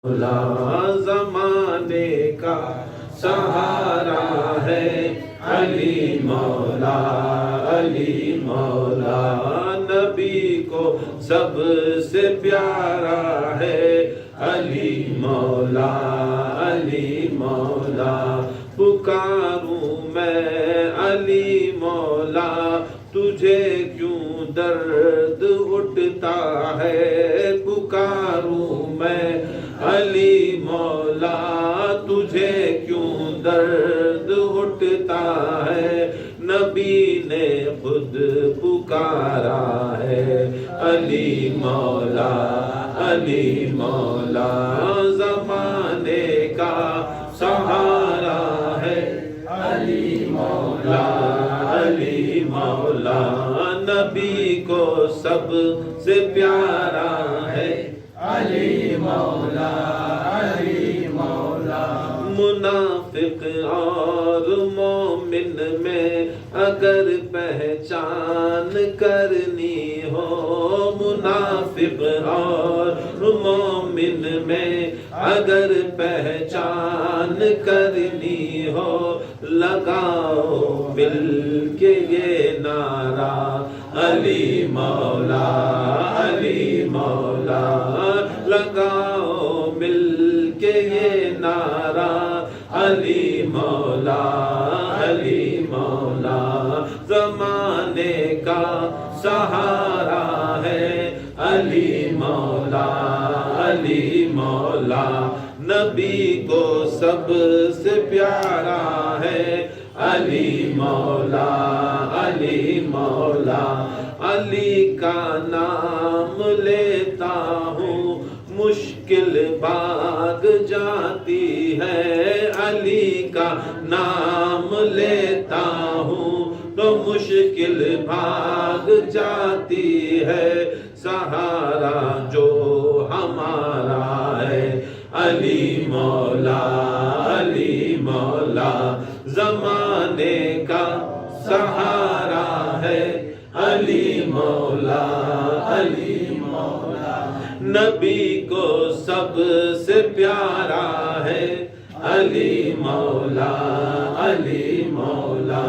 مولا زمانے کا سہارا ہے علی مولا، علی مولا نبی کو سب سے پیارا ہے علی مولا، علی مولا پکاروں میں علی مولا، تجھے کیوں درد اٹھتا ہے، پکاروں میں علی مولا، تجھے کیوں درد اٹھتا ہے، نبی نے خود پکارا ہے علی مولا، علی مولا زمانے کا سہارا ہے علی مولا، علی مولا نبی کو سب سے پیارا ہے علی مولا، علی مولا منافق اور مومن میں اگر پہچان کرنی ہو، منافق اور مومن میں اگر پہچان کرنی ہو، لگاؤ مل کے یہ نعرہ علی مولا، علی مولا لگاؤ مل کے یہ نعرہ علی مولا، علی مولا زمانے کا سہارا ہے علی مولا، علی مولا نبی کو سب سے پیارا ہے علی مولا، علی مولا علی کا نام لیتا ہوں مشکل بھاگ جاتی ہے، علی کا نام لیتا ہوں تو مشکل بھاگ جاتی ہے، سہارا جو ہمارا ہے علی مولا، علی مولا زمانے کا سہارا ہے علی مولا، علی مولا نبی کو سب سے پیارا ہے علی مولا، علی مولا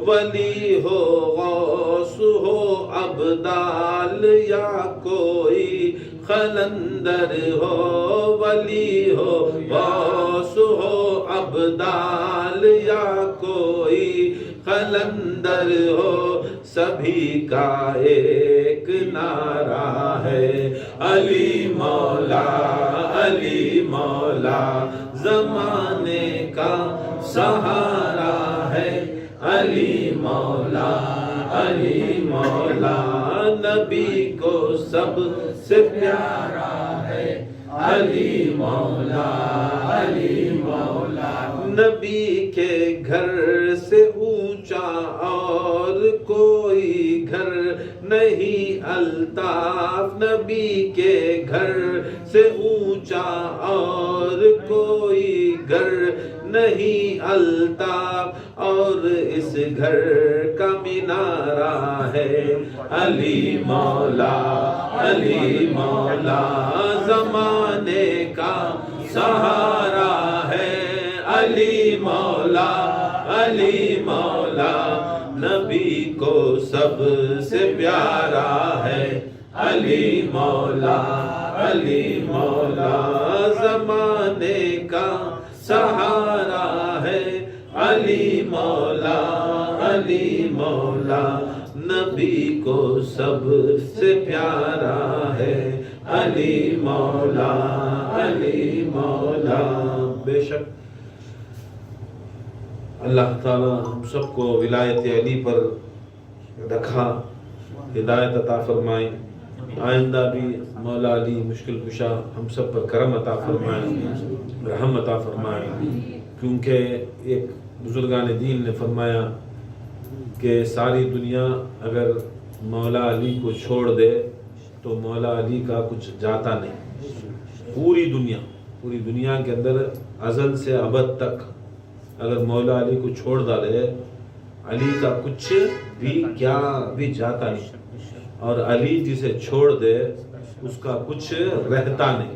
ولی ہو غوث ہو ابدال یا کوئی قلندر ہو، ولی ہو غوث ہو ابدال یا کوئی قلندر ہو، سبھی کا ایک نعرہ ہے علی مولا، علی مولا زمانے کا سہارا ہے علی مولا، علی مولا نبی کو سب سے پیارا ہے علی مولا، علی مولا نبی کے گھر سے اونچا اور کوئی گھر نہیں، الطاف نبی کے گھر سے اونچا اور کوئی گھر نہیں، الطاف اور اس گھر کا مینارہ ہے علی مولا، علی مولا زمانے کا سہارا ہے علی مولا، علی مولا نبی کو سب سے پیارا ہے علی مولا، علی مولا زمانے کا سہارا ہے علی مولا، علی مولا نبی کو سب سے پیارا ہے علی مولا، علی مولا بے شک اللہ تعالی ہم سب کو ولایت علی پر رکھا، ہدایت عطا فرمائے، آئندہ بھی مولا علی مشکل کشا ہم سب پر کرم عطا فرمائے، رحم عطا فرمائے، کیونکہ ایک بزرگان دین نے فرمایا کہ ساری دنیا اگر مولا علی کو چھوڑ دے تو مولا علی کا کچھ جاتا نہیں، پوری دنیا کے اندر ازل سے ابد تک اگر مولا علی کو چھوڑ ڈالے علی کا کچھ بھی کیا بھی جاتا نہیں، اور علی جسے چھوڑ دے اس کا کچھ رہتا نہیں۔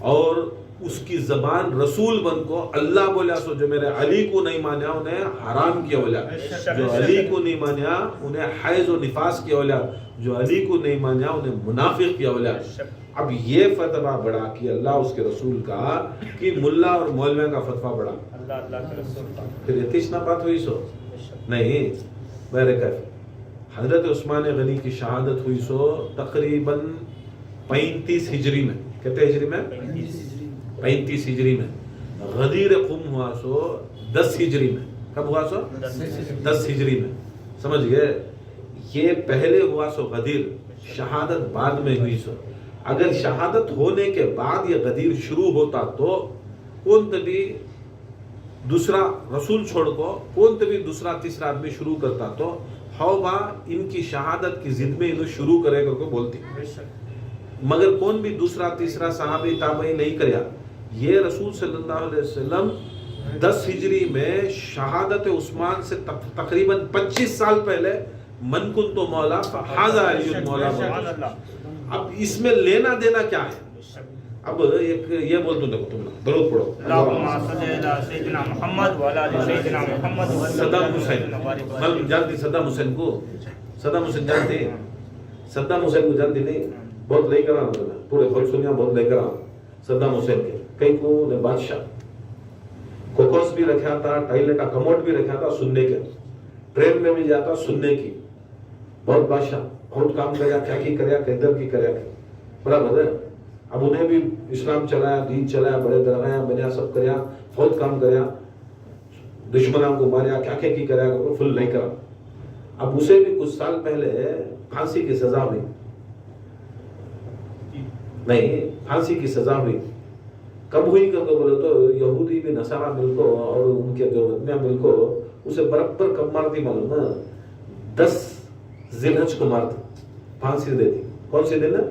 اور اس کی زبان رسول بن کو اللہ بولا سو جو میرے علی کو نہیں مانیا انہیں حرام کیا بولا، جو علی کو نہیں مانیا انہیں حیض و نفاس کیا بولا، جو علی کو نہیں مانیا انہیں منافق کیا بولا۔ اب یہ فتویٰ بڑھا کہ اللہ اس کے رسول کا کہ ملا اور مولوی کا فتویٰ بڑھا، پھر اتنا بات ہوئی سو نہیں بہرکیف۔ حضرت عثمان غنی کی شہادت ہوئی سو تقریباً 35 ہجری میں، کتنے ہجری میں؟ 35 ہجری میں۔ غدیر قم ہوا سو 10 ہجری میں۔ کب ہوا سو؟ 10 ہجری میں، سمجھ گئے؟ یہ پہلے ہوا سو غدیر، شہادت بعد میں ہوئی سو۔ اگر شہادت ہونے کے بعد یہ غدیر شروع ہوتا تو کون تبھی دوسرا رسول چھوڑ کو کون تبھی دوسرا تیسرا آدمی شروع کرتا تو ہوبا ان کی شہادت کی ضد میں انہوں شروع کرے کر کو بولتی، مگر کون بھی دوسرا تیسرا صحابی تابعی نہیں کریا۔ یہ رسول صلی اللہ علیہ وسلم 10 ہجری میں شہادت عثمان سے تقریباً 25 سال پہلے من کن تو مولا فہذا علی مولا۔ اب اس میں لینا دینا کیا ہے؟ اب ایک یہ بول دوں، دیکھو تم درود پڑھو، صدام حسین، معلوم جانتی صدام حسین کو؟ صدام حسین جانتی؟ صدام حسین کو جانتی نہیں؟ بہت لے کر آنا پورے بہت سنیا، بہت لے کر آنا صدام حسین کے کئی کو نے بادشاہ کوکوس بھی رکھا تھا، ٹائلے کا کموڈ بھی رکھا تھا سننے کے، ٹرین میں بھی جاتا سننے کی، بہت بادشاہ بہت کام کریا، کیا کی کریا کدھر کی کریا برابر ہے۔ اب انہیں بھی اسلام چلایا، دین چلایا، بڑے درگاہ بنیا، سب کریا، بہت کام کریا، دشمنوں کو ماریا، کیا کی کریا فل نہیں کرا۔ اب اسے بھی کچھ سال پہلے پھانسی کی سزا ہوئی، نہیں پھانسی کی سزا ہوئی۔ کب ہوئی کب بولے تو یہودی بھی نصارہ مل کو اور ان کے جو وطنیاں مل کو اسے برابر کب مارتی معلوم ہے؟ 10 ذی الحج کو مارتی، پھانسی دیتی۔ کون سی دن ہے؟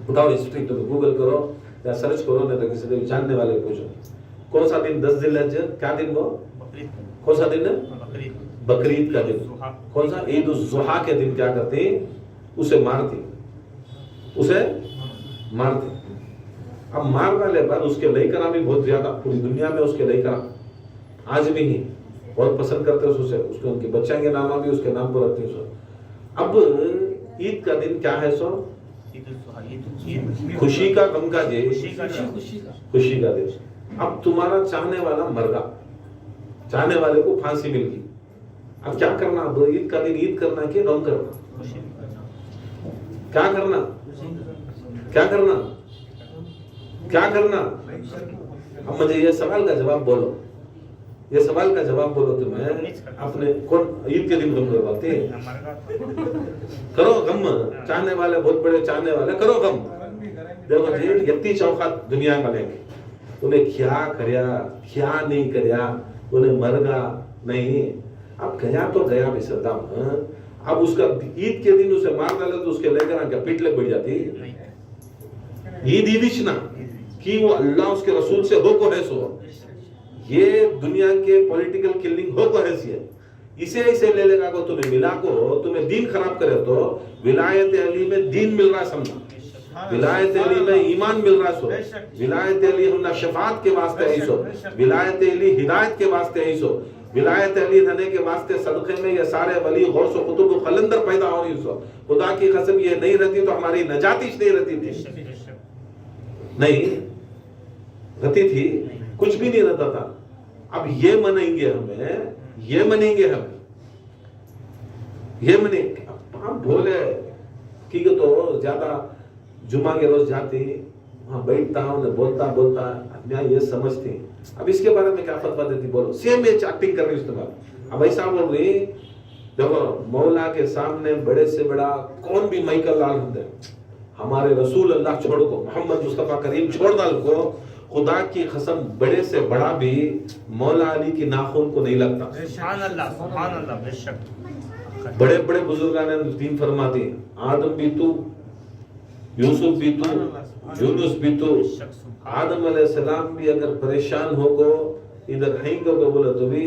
بتاؤ ہسٹری تو گوگل کرو یا سرچ کرو، نہیں تو کسی سے جاننے والے پوچھو کون سا دن 10 ذی الحج کیا دن؟ وہ کون سا دن ہے؟ بقرعید کا دن۔ کون سا؟ عید الضحیٰ کے دن کیا کرتی؟ اسے مارتی، اسے مارتی۔ اب مارنے کے بعد اس کے لئی کرا بھی بہت زیادہ، پوری دنیا میں اس کے لئی کرا آج بھی نہیں بہت پسند کرتے اسے، اس کے ان کے بچوں کے نام بھی اس کے نام پر رکھتے ہیں سو۔ اب عید کا دن کیا ہے سو؟ خوشی کا غم کا جے، خوشی کا دن۔ اب تمہارا چاہنے والا مر گا، چاہنے والے کو پھانسی مل گئی، اب کیا کرنا؟ اب عید کا دن عید کرنا کہ غم کرنا؟ کیا کرنا؟ کیا کرنا؟ کیا کرنا؟ اب مجھے یہ سوال کا جواب بولو، یہ سوال کا جواب بولو تمہیں اپنے کون عید کے دن غم کرواتے؟ کرو غم، چاہنے والے بہت بڑے چاہنے والے کرو غم۔ دیکھو جی یتی چوکھات دنیا کا لیں گے، انہیں کیا کریا کیا نہیں کریا، انہیں مر گا نہیں، اب گیا تو گیا بھی صدام۔ اب اس کا عید کے دن اسے مار ڈالے تو اس کے لے کر کیا پیٹ لگ بڑھ جاتی؟ عید عیدش نا کہ وہ اللہ اس کے رسول سے ہو کو ہے سو، یہ دنیا کے پولیٹیکل کلنگ ہو کو ہے، اسے لے لے گا کو تمہیں ملا کو تمہیں دین خراب کرے تو ولایت علی میں دین مل رہا سمجھا، ولایت علی میں ایمان مل رہا سو، ولایت علی ہم شفاعت کے واسطے ہے سو، ولایت علی ہدایت کے واسطے ہے سو، ولایت علی رہنے کے واسطے صدقے میں یہ سارے ولی غوث و قطب و قلندر پیدا ہو رہی سو۔ خدا کی قسم یہ نہیں رہتی تو ہماری نجاتش نہیں رہتی تھی، نہیں رہتی تھی، کچھ بھی نہیں رہتا تھا۔ اب یہ منیں گے ہمیں، یہ منیں گے ہمیں، یہ منیں گے۔ ہم بھولے کہ تو زیادہ جمعہ کے روز جاتی وہاں بیٹھتا ہوں بولتا میں یہ سمجھتی، اب اس کے بارے میں کیا فتویٰ دیتی بولو؟ سیم یہ ایکٹنگ کر رہی استعمال۔ اب ایسا بول رہی دیکھو مولا کے سامنے بڑے سے بڑا کون بھی مائیکل لال ہوں ہمارے رسول اللہ چھوڑ کو، محمد مصطفیٰ کریم چھوڑ ڈال کو، خدا کی قسم بڑے سے بڑا بھی مولا علی کی ناخن کو نہیں لگتا۔ سبحان اللہ بے شک۔ بڑے بڑے بزرگان نے دین فرماتے ہیں، آدم بھی تو، یوسف بھی تو، یونس بھی تو، آدم علیہ السلام بھی اگر پریشان ہو کو ادھر ہیں کو بولے تو بھی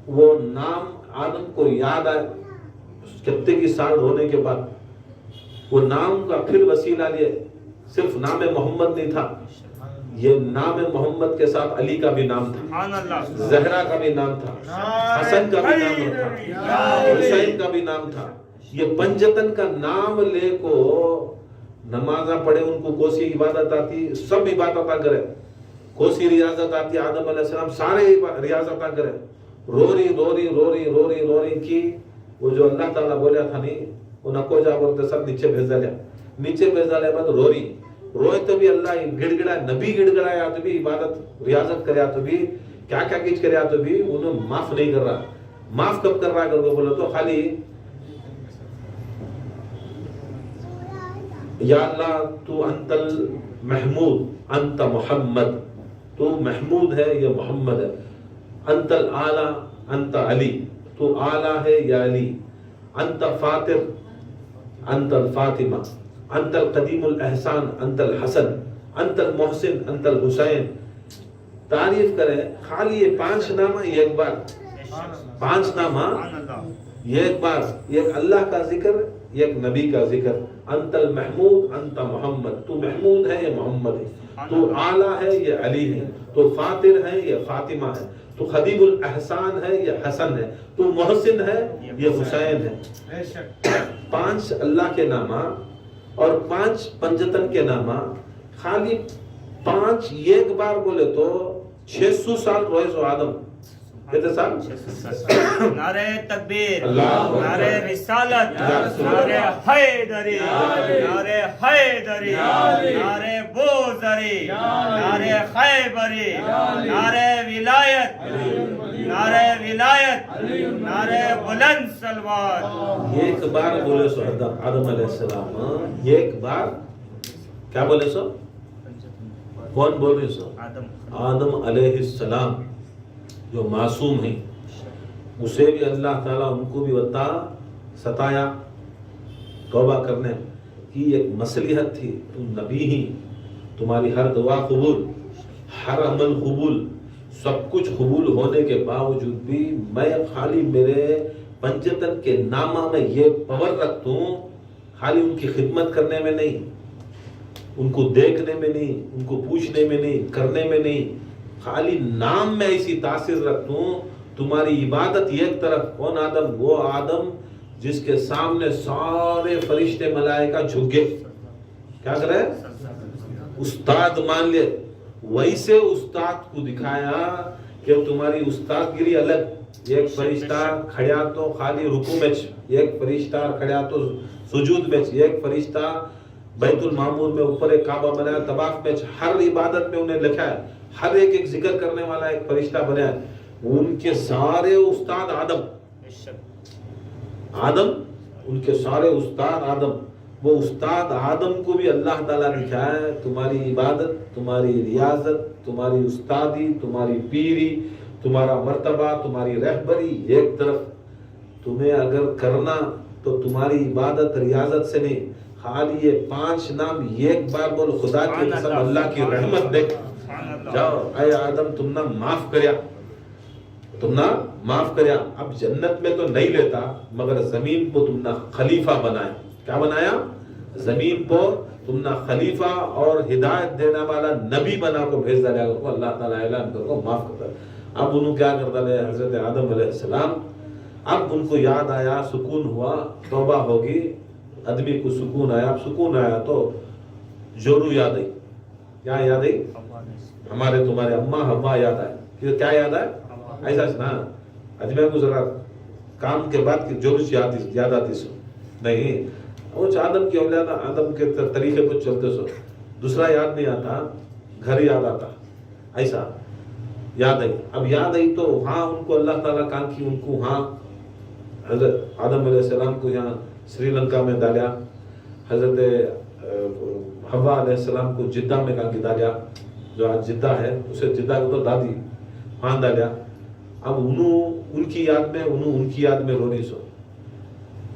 وہ نام آدم کو یاد آئے کتے کی سال ہونے کے بعد وہ نام کا پھر وسیلہ لیے صرف نام محمد نہیں تھا، یہ نام محمد کے ساتھ علی کا بھی نام تھا، سبحان اللہ، زہرا کا بھی نام تھا، حسن کا بھی نام تھا، حسین کا بھی نام تھا۔ یہ پنجتن کا نام لے کو نمازاں پڑھے، ان کو کوسی عبادت آتی، سب عبادتاں کرے، کوسی ریاضت آتی، آدم علیہ السلام سارے ریاضتاں کرے، روری کی وہ جو اللہ تعالیٰ بولیا تھا نہیں، وہ نکو جا بولتے سب نیچے بھیج دلیا، نیچے بھیج دلیا بعد روئے تو بھی اللہ گڑ گڑا، نبی گڑ گڑایا تو بھی عبادت ریاضت کریا تو بھی کیا کیا کچھ کریا تو بھی انہوں معاف نہیں کر رہا۔ معاف کب کر رہا ہے اگر وہ بولے تو خالی یا اللہ تو انت المحمود انت محمد، تو محمود ہے یہ محمد ہے، انت الاعلی انت علی، تو اعلی ہے یا علی، انت فاطر انت الفاطمہ، انت القدیم الاحسان انت الحسن، انت المحسن انت الحسین۔ تعریف کریں خالی یہ 5 نامہ یہ ایک بار، 5 نامہ یہ ایک بار، یہ اللہ کا ذکر، یہ ایک نبی کا ذکر، انت المحمود انت محمد، تو محمود ہے یہ محمد ہے، تو اعلیٰ ہے یہ علی ہے، تو فاطر ہے یہ فاطمہ ہے، تو قدیم الاحسان ہے یہ حسن ہے، تو محسن ہے یہ حسین ہے۔ 5 اللہ کے نامہ اور 5 پنجتن کے نامہ، خالی 5 ایک بار بولے تو 600 سال روئے سو آدم، کہتے سال؟ نعرہ تکبیر، اللہ نعرہ رسالت، نعرہ حیدری، نعرہ حیدری، نعرہ بوذری، نعرہ خیبری، نعرہ ولایت، نعرہ ولایت، نعرہ بلند سلوات۔ ایک بار بولے سو آدم علیہ السلام، ایک بار کیا بولے سو؟ کون بول رہے سو؟ آدم علیہ السلام جو معصوم ہیں، اسے بھی اللہ تعالیٰ ان کو بھی ستایا توبہ کرنے کی ایک مصلحت تھی، تم نبی ہی، تمہاری ہر دعا قبول، ہر عمل قبول، سب کچھ قبول ہونے کے باوجود بھی میں خالی میرے پنجتن کے نامہ میں یہ پاور رکھتا ہوں، خالی ان کی خدمت کرنے میں نہیں، ان کو دیکھنے میں نہیں، ان کو پوچھنے میں نہیں، کرنے میں نہیں، خالی نام میں ایسی تاثیر رکھتا ہوں۔ تمہاری عبادت ایک طرف، کون آدم؟ وہ آدم جس کے سامنے سارے فرشتے ملائکہ جھک گئے، کیا کرے؟ استاد مان لے، ویسے استاد کو دکھایا کہ تمہاری استاد گیری الگ، ایک فرشتہ کھڑیا تو خالی رکوع میں، ایک فرشتہ کھڑیا تو سجود میں، ایک فرشتہ بیت المعمور میں اوپر ایک کعبہ بنایا طواف میں، ہر عبادت میں انہیں لکھا ہے، ہر ایک ذکر کرنے والا ایک فرشتہ بنایا ہے۔ ان کے سارے استاد آدم، ان کے سارے استاد آدم، وہ استاد آدم کو بھی اللہ تعالیٰ نے کہا ہے تمہاری عبادت، تمہاری ریاضت، تمہاری استادی، تمہاری پیری، تمہارا مرتبہ، تمہاری رہبری ایک طرف، تمہیں اگر کرنا تو تمہاری عبادت ریاضت سے نہیں، خالی یہ 5 نام ایک بار بول، خدا کی قسم اللہ کی رحمت دیکھ، جاؤ اے آدم تم نہ معاف کریا، تم نہ معاف کریا، اب جنت میں تو نہیں لیتا مگر زمین کو تم نہ خلیفہ بنایا، کیا بنایا؟ زمین کو تم نہ خلیفہ اور ہدایت دینے والا نبی بنا کو بھیج دیا کو اللہ تعالیٰ اعلان کر کو معاف کرتا ہے۔ اب انہوں کیا کرتا ہے حضرت آدم علیہ السلام، اب ان کو یاد آیا، سکون ہوا، توبہ ہوگی، آدمی کو سکون آیا، اب سکون آیا تو جورو یاد آئی، کیا یاد آئی؟ ہمارے تمہارے اماں حوا یاد آئے، کیا یاد آئے؟ ایسا نا آدمی کو ذرا کام کے بعد کی جورو یاد آتی سو نہیں، وہ آدم کی اولاد آدم کے طریقے پر چلتے سو، دوسرا یاد نہیں آتا، گھر یاد آتا، ایسا یاد آئی۔ اب یاد آئی تو ہاں ان کو اللہ تعالیٰ کہا کہ ان کو ہاں حضرت آدم علیہ السلام کو یہاں سری لنکا میں ڈالیا، حضرت حوا علیہ السلام کو جدہ میں کہا کہ ڈالیا، جو آج جدہ ہے اسے جدہ کو تو دادی وہاں ڈالیا۔ اب انہوں ان کی یاد میں رونی سو،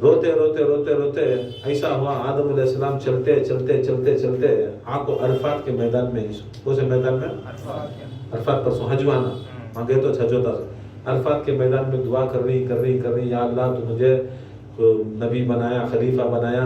روتے روتے روتے روتے ایسا ہوا آدم علیہ السلام چلتے چلتے چلتے چلتے آپ کو عرفات کے میدان میں ہی سو، کون سے میدان میں؟ عرفات پر سو، حجوانا وہاں گئے تو چھجوتا سو، عرفات کے میدان میں دعا کر رہی یا اللہ تو مجھے نبی بنایا، خلیفہ بنایا،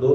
2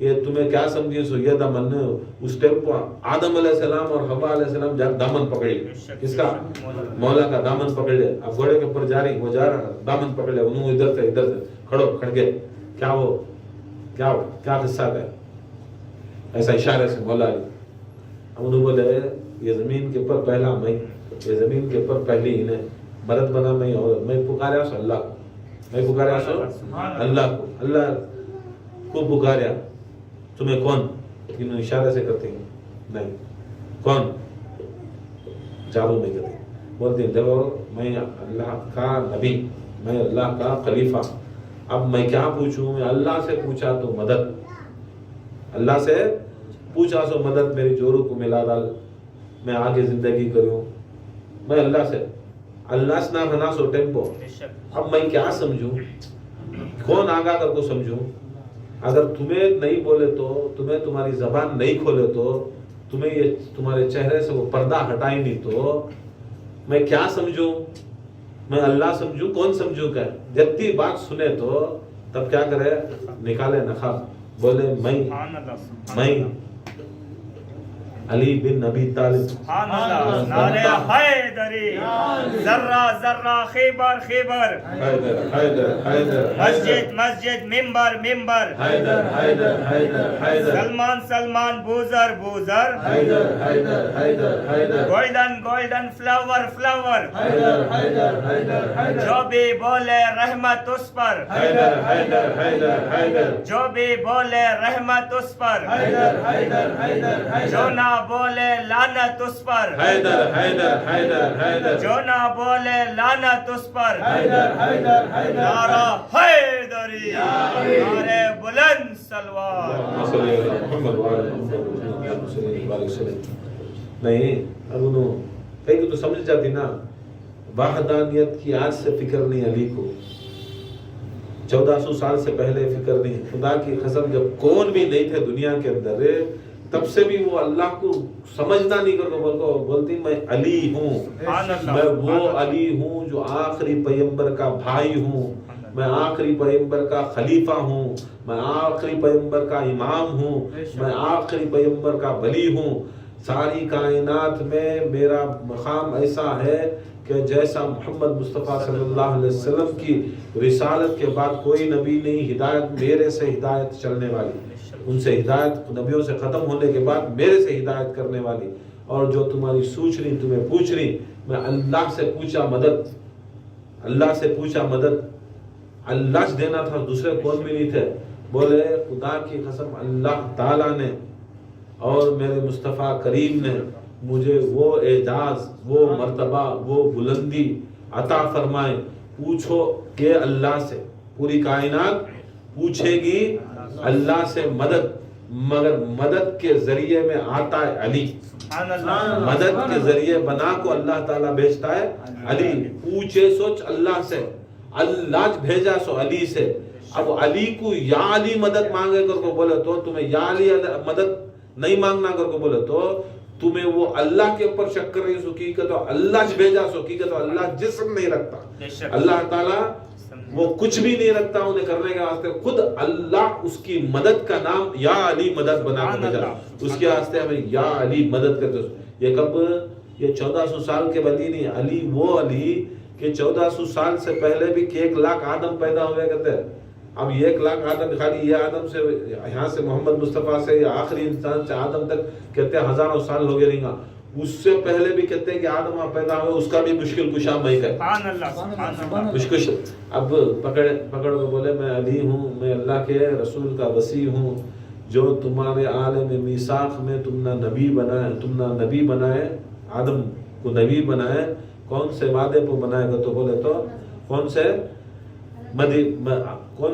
یہ تمہیں کیا سمجھی سو یہ دامن اس ٹائم کو آدم علیہ السلام اور حوا علیہ السلام جا دامن پکڑ لے. کس کا؟ مولا کا دامن پکڑ لے. اب گھوڑے کے اوپر جا رہی وہ جا رہا دامن پکڑ لے انہوں ادھر سے کھڑ گئے. کیا قصہ ہے ایسا اشارے سے مولا علی. انہوں بولے یہ زمین کے اوپر پہلا میں یہ زمین کے اوپر پہلی انہیں مدد بنا میں اور میں پکاریا سو اللہ کو. میں پکاریا سو اللہ کو. اللہ کو پکاریا. تمہیں کون؟ انہوں اشارے سے کرتے ہیں نہیں کون جادو نہیں کرتے. بولتے ہیں دیکھو میں اللہ کا نبی میں اللہ کا خلیفہ. اب میں کیا پوچھوں؟ میں اللہ سے پوچھا تو مدد. اللہ سے پوچھا سو مدد میری جورو کو ملا ڈال میں آگے زندگی کروں. میں اللہ سے اللہ سے نہ بنا سو ٹیمپو. اب میں کیا سمجھوں؟ کون آگا کر کو سمجھوں؟ اگر تمہیں نہیں بولے تو تمہیں تمہاری زبان نہیں کھولے تو تمہیں یہ تمہارے چہرے سے وہ پردہ ہٹائی نہیں تو میں کیا سمجھوں؟ میں اللہ سمجھوں کون سمجھوں؟ کہ جتنی بات سنے تو تب کیا کرے نکالے نخاب. بولے میں علی بن ابی طالب سبحان اللہ. نعرہ حیدری ذرہ ذرہ خیبر خیبر حیدر حیدر حیدر مسجد مسجد member member Haider Haider Haider Haider Salman Salman buzzer buzzer Haider Haider Haider Haider golden golden flower flower Haider Haider Haider Haider جو بھی بولے رحمت اس پر حیدر حیدر حیدر حیدر جو بھی بولے رحمت اس پر حیدر حیدر حیدر حیدر جو نہ بولے لعنت اس پر حیدر حیدر حیدر حیدر جو نہ بولے لعنت اس پر حیدر حیدر حیدر نعرہ حیدری نعرہ بلند سلوار. نہیں اب انہوں کہیں تو سمجھ جاتی نا وحدانیت کی آج سے فکر نہیں علی کو. 1400 سال سے پہلے فکر نہیں. خدا کی قسم جب کون بھی نہیں تھے دنیا کے اندر تب سے بھی وہ اللہ کو سمجھنا نہیں کرو. بولتی میں علی ہوں. میں وہ علی ہوں جو آخری پیغمبر کا بھائی ہوں. میں آخری پیغمبر کا خلیفہ ہوں. میں آخری پیغمبر کا امام ہوں. میں آخری پیغمبر کا ولی ہوں. ساری کائنات میں میرا مقام ایسا ہے کہ جیسا محمد مصطفیٰ صلی اللہ علیہ وسلم کی رسالت کے بعد کوئی نبی نہیں. ہدایت میرے سے ہدایت چلنے والی. ان سے ہدایت نبیوں سے ختم ہونے کے بعد میرے سے ہدایت کرنے والی. اور جو تمہاری سوچ رہی تمہیں پوچھ رہی میں اللہ سے پوچھا مدد. اللہ سے پوچھا مدد. اللہ دینا تھا دوسرے کون بھی نہیں تھے. بولے خدا کی قسم اللہ تعالیٰ نے اور میرے مصطفیٰ کریم نے مجھے وہ اعجاز وہ مرتبہ وہ بلندی عطا فرمائے. پوچھو کہ اللہ سے پوری کائنات پوچھے گی اللہ سے مدد مگر مدد کے ذریعے میں آتا ہے علی. مدد کے ذریعے بنا کو اللہ تعالیٰ بھیجتا ہے علی. پوچھے سوچ اللہ سے اللہ بھیجا سو علی سے. اب علی کو یا علی مدد مانگے کر کو بولے تو تمہیں یا علی مدد نہیں مانگنا کر کو بولے تو تمہیں وہ اللہ کے اوپر شک کر رہی سو کی کہ تو اللہ بھیجا سو کی کہ تو اللہ جسم نہیں رکھتا. اللہ تعالیٰ وہ کچھ بھی نہیں رکھتا انہیں کرنے کے واسطے. خود اللہ اس کی مدد کا نام یا علی مدد بنا کر بھیجا. اس کے واسطے ہمیں یا علی مدد کرتے. یہ کب؟ یہ 1400 سال کے ولی نہیں. علی وہ علی کہ 1400 سال سے پہلے بھی کہ 1 لاکھ آدم پیدا ہوئے کرتے. اب 1 لاکھ آدم خالی یہ آدم سے یہاں سے محمد مصطفیٰ سے یا آخری انسان سے آدم تک کہتے ہیں ہزاروں سال ہو گئے. رہیں گا اس سے پہلے بھی کہتے ہیں کہ آدم پیدا ہوئے اس کا بھی مشکل کشا میں ہے. مشکل اب پکڑ کے بولے میں علی ہوں. میں اللہ کے رسول کا وصی ہوں. جو تمہارے عالم میثاق میں تم نے نبی بنائے آدم کو نبی بنائے. کون سے وعدے پہ بنائے گا تو بولے تو کون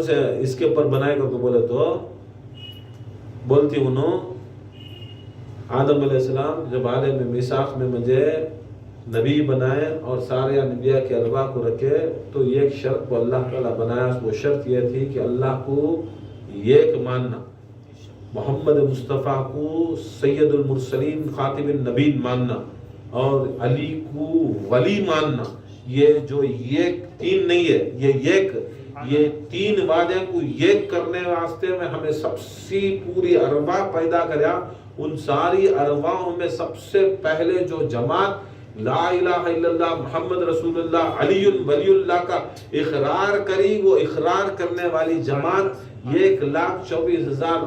سے اس کے اوپر بنائے گا تو بولے تو بولتی انہوں آدم علیہ السلام جب عالم میثاق میں مجھے نبی بنائے اور سارے انبیاء کے ارواح کو رکھے تو ایک شرط کو اللہ تعالیٰ بنایا. وہ شرط یہ تھی کہ اللہ کو ایک ماننا, محمد مصطفیٰ کو سید المرسلین خاتم النبیین ماننا اور علی کو ولی ماننا. یہ جو ایک تین نہیں ہے, یہ یہ تین وعدے کو ایک کرنے واسطے میں ہمیں سب سے پوری ارواح پیدا کریا. ان ساری ارواحوں میں سب سے پہلے جو جماعت لا الہ الا اللہ محمد رسول اللہ علی ولی اللہ کا اقرار کری، وہ اقرار کرنے والی جماعت 1,24,000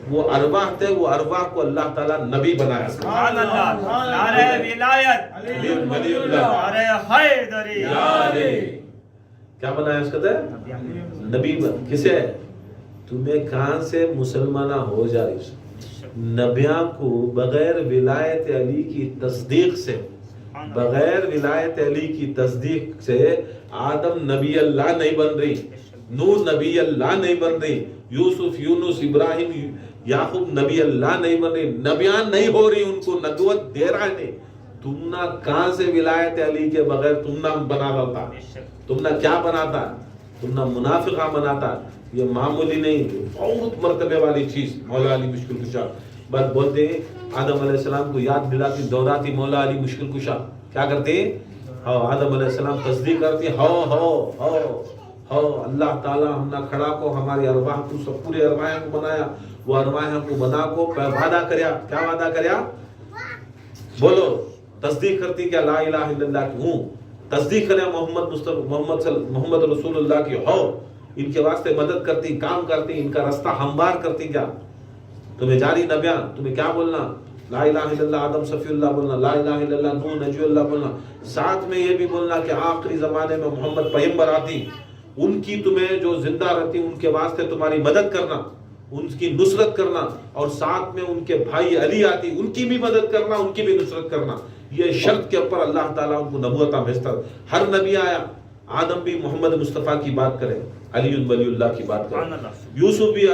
وہ ارواح تھے. وہ ارواح کو اللہ تعالیٰ نبی بنایا. سبحان اللہ. نعرہ ولایت علی ولی اللہ. نعرہ حیدری. کیا بنایا اس کا نبی. کسے؟ تمہیں کہاں سے مسلمانہ ہو جا رہی؟ نبیاں کو بغیر ولایت علی کی تصدیق سے، بغیر ولایت علی کی تصدیق سے آدم نبی اللہ نہیں بن رہی، نوح نبی اللہ نہیں بن رہی، یوسف یونس ابراہیم یعقوب نبی اللہ نہیں بن رہی، نبیاں نہیں ہو رہی، ان کو نبوت دے رہا نہیں. تم نہ کہاں سے ولایت علی کے بغیر تم نہ بنا رہا، تم نہ کیا بناتا، تم نہ منافقہ بناتا. یہ معمولی نہیں، بہت مرتبے والی چیز. مولا علی مشکل کشا بات بولتے ہیں، آدم علیہ السلام کو یاد دلاتی دہراتی مولا علی مشکل کشا. کیا کرتے ہیں؟ آدم علیہ السلام تصدیق کرتی ہو اللہ تعالیٰ ہم نہ کھڑا کو ہماری ارواح کو سب پورے ارواح کو بنایا، وہ ارواح کو بنا کو وعدہ کریا. کیا وعدہ کریا؟ بولو. تصدیق کرتی کیا لا الہ الا اللہ کی ہوں، تصدیق کریا محمد رسول اللہ کی ہو، ان کے واسطے مدد کرتی، کام کرتی، ان کا رستہ ہموار کرتی. کیا تمہیں جاری نبیاں تمہیں کیا بولنا؟ لا الہ الا اللہ آدم صفی اللہ بولنا، لا الہ الا اللہ نوح نجی اللہ بولنا. ساتھ میں یہ بھی بولنا کہ آخری زمانے میں محمد پیغمبر آتی، ان کی تمہیں جو زندہ رہتی ان کے واسطے تمہاری مدد کرنا، ان کی نصرت کرنا، اور ساتھ میں ان کے بھائی علی آتی ان کی بھی مدد کرنا، ان کی بھی نصرت کرنا. یہ شرط کے اوپر اللہ تعالیٰ ان کو نبوت بھیجتا. ہر نبی آیا، آدم بھی محمد مصطفیٰ کی بات کرے، علی ولی اللہ کی بات کرے، یوسف بھی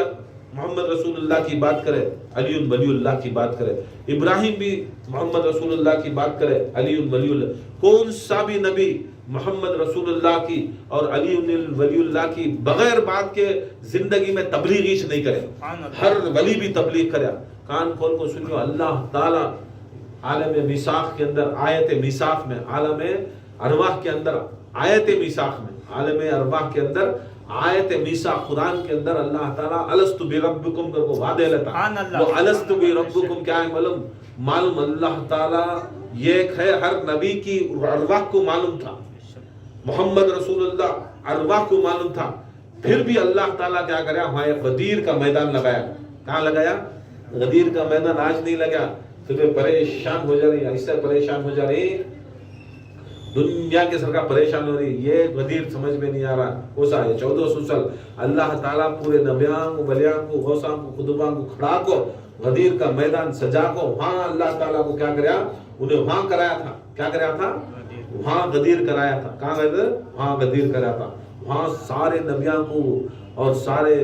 محمد رسول اللہ کی بات کرے، علی ولی اللہ کی بات کرے، ابراہیم بھی محمد رسول اللہ کی بات کرے، علی ولی اللہ. کون سا بھی نبی محمد رسول اللہ کی اور علی ولی اللہ کی بغیر بات کے زندگی میں تبلیغ نہیں کرے. ہر ولی بھی تبلیغ کرے. کان کھول کو سنیو، اللہ تعالیٰ عالم میثاق کے اندر آیت میثاق میں، عالم ارواح کے اندر آیت میثاق میں، عالم ارواح کے اندر آیت میثاق قرآن کے اندر اللہ تعالیٰ الستو بربکم کر کو وعدے لیتا. وہ الستو بربکم کیا ہے معلوم اللہ تعالیٰ یہ ہے. ہر نبی کی ارواح کو معلوم تھا، محمد رسول اللہ ارواح کو معلوم تھا. پھر بھی اللہ تعالیٰ کیا کریا؟ وہاں ایک غدیر کا میدان لگایا. کہاں لگایا؟ غدیر کا میدان. آج نہیں لگا، تمہیں پریشان ہو جا رہی، ایسا پریشان ہو جا رہی، دنیا کے سرکار پریشان ہو رہی. یہ غدیر سمجھ میں نہیں آ رہا. کوسا ہے 1400 سال اللہ تعالیٰ پورے نبیاں کو، بلیاں کو، غوثاں کو، قطباں کو کھڑا کو غدیر کا میدان سجا کو وہاں اللہ تعالیٰ کو کیا کریا؟ انہیں وہاں کرایا تھا. کیا کرایا تھا؟ وہاں غدیر کرایا تھا. کہاں گئے تھے؟ وہاں غدیر کرایا تھا. وہاں سارے نبیاں کو اور سارے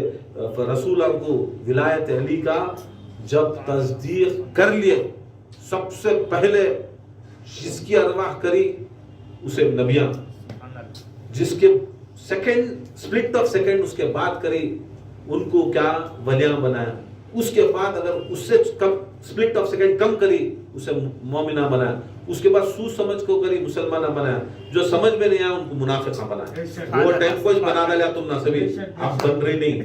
رسولوں کو ولایت علی کا جب تصدیق کر لیے، سب سے پہلے جس کی ارواح کری اسے نبیاں، جس کے سیکنڈ سپلٹ آف سیکنڈ اس کے بعد کری ان کو کیا؟ ولیاں بنایا. اس کے بعد اگر اس سے کم سپلٹ آف سیکنڈ کم کری اسے مومنہ بنایا. اس کے بعد سوچ سمجھ کو کری مسلمانہ بنایا. جو سمجھ میں نہیں آیا ان کو منافقہ بنایا. وہ ٹیمپوز بنا لیا تم نہ سبھی. اب بن رہی نہیں،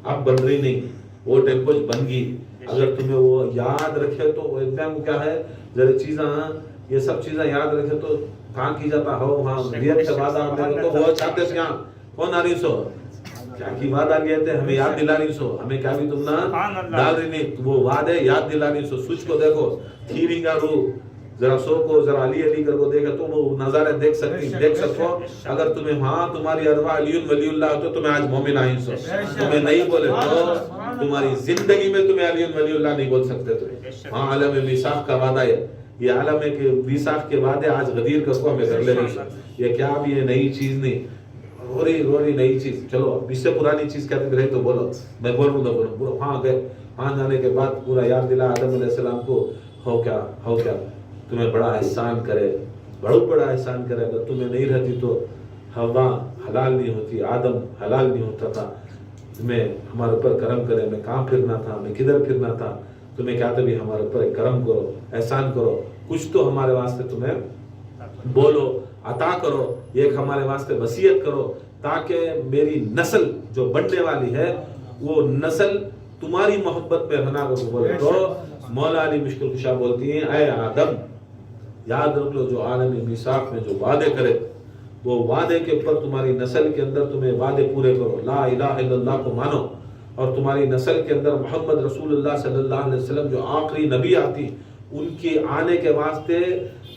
اب بن رہی نہیں، وہ ٹیمپوز بن گئی. اگر تمہیں وہ یاد رکھے تو ایگزام کیا ہے ذرا چیزاں، یہ سب چیزیں یاد رکھے تو کہاں کی جاتا ہو وہاں ریت سے وعدہ ہمیں تو وہ چاہتے ہیں. یہاں کون آ رہی سو کیا کی وعدہ لیے تھے، ہمیں یاد دلا رہی سو، ہمیں کیا بھی تم نہ ڈال رہی نہیں، وہ وعدے یاد دلا رہی سو. سوچ کو دیکھو، کھیری کا روح ذرا سو کو ذرا علی علی کر کو دیکھے تو وہ نظارے دیکھ سکو. اگر تمہیں وہاں تمہاری ارواح علی ولی اللہ تو تمہیں آج مومن آئیں سو. تمہیں نہیں بولے تو تمہاری زندگی میں تمہیں علی ولی اللہ نہیں بول سکتے. تو ہاں عالم میثاق کا وعدہ ہے. یہ عالم ہے کہ میثاق کے وعدے آج غدیر کر کو ہمیں کر لے رہی. یہ کیا اب یہ نئی چیز نہیں، رو رہی نئی چیز. چلو اس سے پرانی چیز کہتے رہے تو بولو، میں بول رہا ہوں بولو. وہاں گئے، وہاں جانے کے بعد پورا یاد دلا آدم علیہ السلام کو. ہو کیا تمہیں بڑا احسان کرے، بڑا احسان کرے. اگر تمہیں نہیں رہتی تو ہوا حلال نہیں ہوتی، آدم حلال نہیں ہوتا تھا. تمہیں ہمارے اوپر کرم کرے. میں کہاں پھرنا تھا، میں کدھر پھرنا تھا. تمہیں کہتے بھی ہمارے اوپر ایک کرم کرو، احسان کرو، کچھ تو ہمارے واسطے تمہیں بولو، عطا کرو، ایک ہمارے واسطے وصیت کرو تاکہ میری نسل جو بننے والی ہے وہ نسل تمہاری محبت میں رہنا کو بولے. تو مولا علی مشکل کشا بولتی ہیں اے آدم یاد رکھ لو جو عالم میثاق میں جو وعدے کرے وہ وعدے کے اوپر تمہاری نسل کے اندر تمہیں وعدے پورے کرو. لا الہ الا اللہ کو مانو اور تمہاری نسل کے اندر محمد رسول اللہ صلی اللہ علیہ وسلم جو آخری نبی آتی ان کے آنے کے واسطے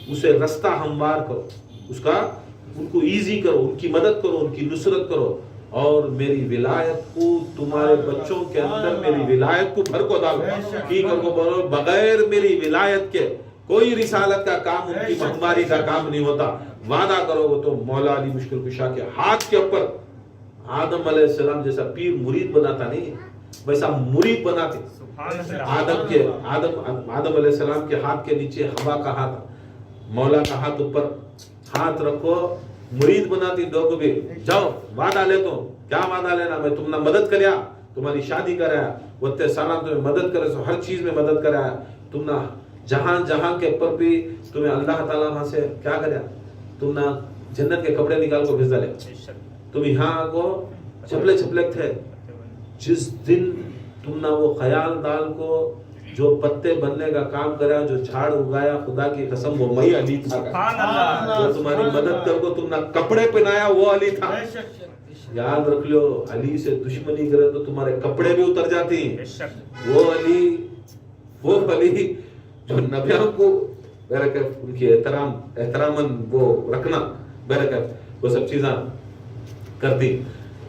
اسے رستہ ہموار کرو, اس کا ان کو ایزی کرو, ان کی مدد کرو, ان کی نصرت کرو اور میری ولایت کو تمہارے بچوں کے اندر میری ولایت کو بھر کو ڈالو. کی کر کو بولو بغیر میری ولایت کے کوئی رسالت کا کام ان کی مہماری کا کام نہیں ہوتا. وعدہ کرو وہ تو مولا علی مشکل کشا کے ہاتھ کے اوپر آدم علیہ السلام جیسا پیر مرید بناتا نہیں ویسا مرید بناتے. آدم علیہ السلام کے ہاتھ کے نیچے ہوا کا ہاتھ, مولا کا ہاتھ اوپر, ہاتھ رکھو مرید بناتی. دو کو بھی جاؤ وعدہ لے تو کیا وعدہ لینا, میں تم نے مدد کریا, تمہاری شادی کرایا, وقت سالہ تمہیں مدد کرے سو ہر چیز میں مدد کرایا, تم نے جہاں کے اوپر بھی تمہیں اللہ تعالیٰ وہاں سے کیا کریا, تم نے جنت کے کپڑے نکال کو بھیج ڈالے. تم یہاں کو چھپلے تھے. جس دن تم نے وہ خیال ڈال کو جو پتے بننے کا کام کرا, جو جھاڑ اگایا, خدا کی قسم وہ میں علی تھا. جو تمہاری مدد کر کو تم نے کپڑے پہنایا وہ علی تھا. یاد رکھ لو علی سے دشمنی کرے تو تمہارے کپڑے بھی اتر جاتی ہیں. وہ علی جو نبیوں کو برکت ان کی احتراماً وہ رکھنا برکت وہ سب چیزاں کرتی.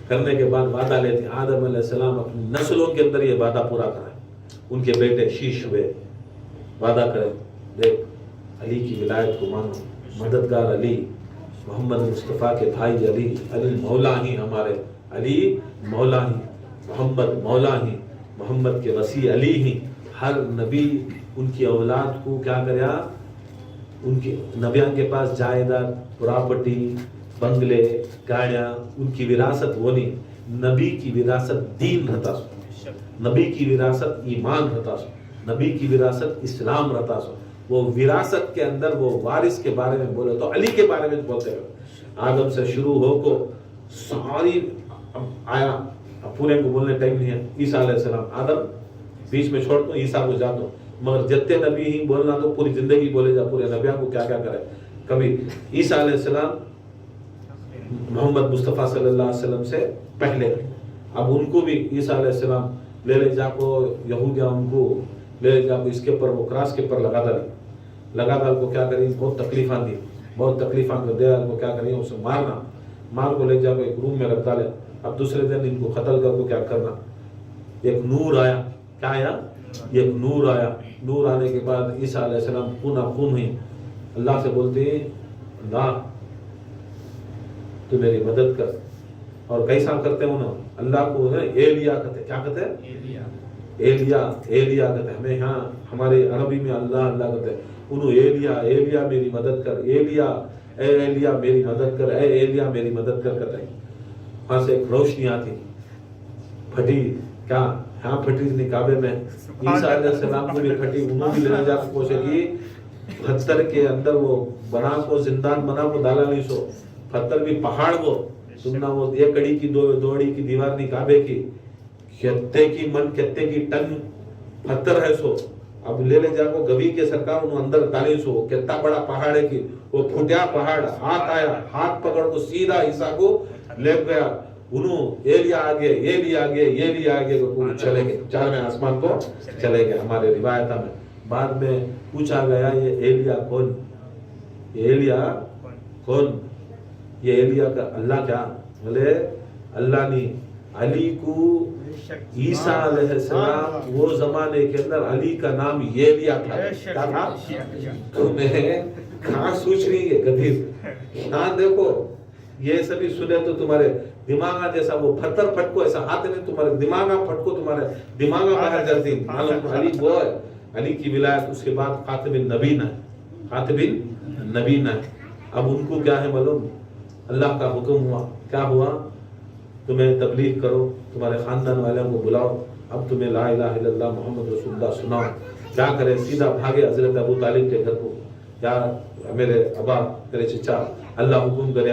کرنے کے بعد وعدہ لیتی. آدم علیہ السلام اپنی نسلوں کے اندر یہ وعدہ پورا کرا. ان کے بیٹے شیش ہوئے, وعدہ کرے دیکھ علی کی ولایت کو مانو, مددگار علی, محمد مصطفیٰ کے بھائی علی, علی مولا ہی ہمارے, علی مولا ہی, محمد مولا ہی, محمد کے وسیع علی ہی. ہر نبی ان کی اولاد کو کیا کریا, ان کے نبیان کے پاس جائیداد, پراپرٹی, بنگلے, گاڑیاں, ان کی وراثت وہ نہیں. نبی کی وراثت دین رہتا سو, نبی کی وراثت ایمان رہتا سو, نبی کی وراثت اسلام رہتا سو. وہ وراثت کے اندر وہ وارث کے بارے میں بولے تو علی کے بارے میں بولتے ہیں. آدم سے شروع ہو کو ساری آیا, پورے کو بولنے ٹائم نہیں ہے. عیسیٰ علیہ السلام, آدم بیچ میں چھوڑ دو, عیسیٰ کو جا دو, مگر جتنے نبی ہی بولنا تو پوری زندگی بولے جا, پورے نبیوں کو کیا کیا کرے. کبھی عیسیٰ علیہ السلام محمد مصطفیٰ صلی اللہ علیہ وسلم سے پہلے, اب ان کو بھی عیسیٰ علیہ السلام لے جا کو یہودیاں ان کو لے جا کو اس کے پر وہ کراس کے پر لگا ڈال کو کیا کریں, بہت تکلیفاں دی, بہت تکلیفاں دے کو کیا کریں, اسے مار کو لے جا کو ایک روم میں رکھ ڈالے. اب دوسرے دن ان کو قتل کر کو کیا کرنا. ایک نور آیا, کیا آیا, ایک نور آیا. نور آنے کے بعد عیسیٰ علیہ السلام خون ہوئی. اللہ سے بولتے ہیں اللہ تو میری مدد کر. اور کیسا کرتے ہیں انہوں, اللہ کو ایلیا کہتے, کیا کہتے ہیں, ایلیا کہتے ہیں. ہمیں یہاں ہمارے عربی میں اللہ کہتے ہیں. انہوں ایلیا میری مدد کر, ایلیا میری مدد کر, ایلیا میری مدد کر کہتے ہیں. وہاں سے ایک روشنی آتی پھٹی, کیا یہاں پھٹی تھی کعبے میں. عیسیٰ علیہ السلام کو بھی پھٹی, انہوں بھی لینے جا کے کوشش کی. پتھر کے اندر وہ بنا کو زندان بنا کو ڈالا نہیں سو, پتھر بھی پہاڑ وہ تم نہ وہ ایک کڑی کی دوڑی کی دیوار نہیں کعبے کی, کتے کی ٹن پتھر ہے سو. اب لے جا کو گوی کے سرکار انہوں اندر ڈالی سو, کتنا بڑا پہاڑ ہے کی وہ پھٹیا پہاڑ. ہاتھ آیا, ہاتھ پکڑ کو سیدھا عیسیٰ کو لے گیا. انہوں ایلیا آگے چلے گئے, 4ویں آسمان کو چلے گئے. ہمارے روایت میں بعد میں پوچھا گیا یہ ایلیا کون, یہ ایلیا کا اللہ کیا, بولے اللہ نے علی کو عیسیٰ علیہ السلام وہ زمانے کے اندر علی کا نام یہ لیا تھا. تمہیں کہاں سوچ رہی ہے گدھیر, ہاں دیکھو یہ سبھی سنے تو تمہارے دماغ جیسا وہ پتھر پھٹکو ایسا ہاتھ نہیں, تمہارے دماغ پھٹکو, تمہارے دماغ باہر جاتی. علی وہ ہے, علی کی ولایت. اس کے بعد خاتم النبیین ہے. اب ان کو کیا ہے معلوم, اللہ کا حکم ہوا, کیا ہوا, تمہیں تبلیغ کرو, تمہارے خاندان والوں کو بلاؤ, اب تمہیں لا الہ الا اللہ محمد رسول اللہ سناؤ. کیا کرے, سیدھا بھاگے حضرت ابو طالب کے گھر کو. یا میرے ابا میرے چچا, اللہ حکم کرے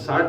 60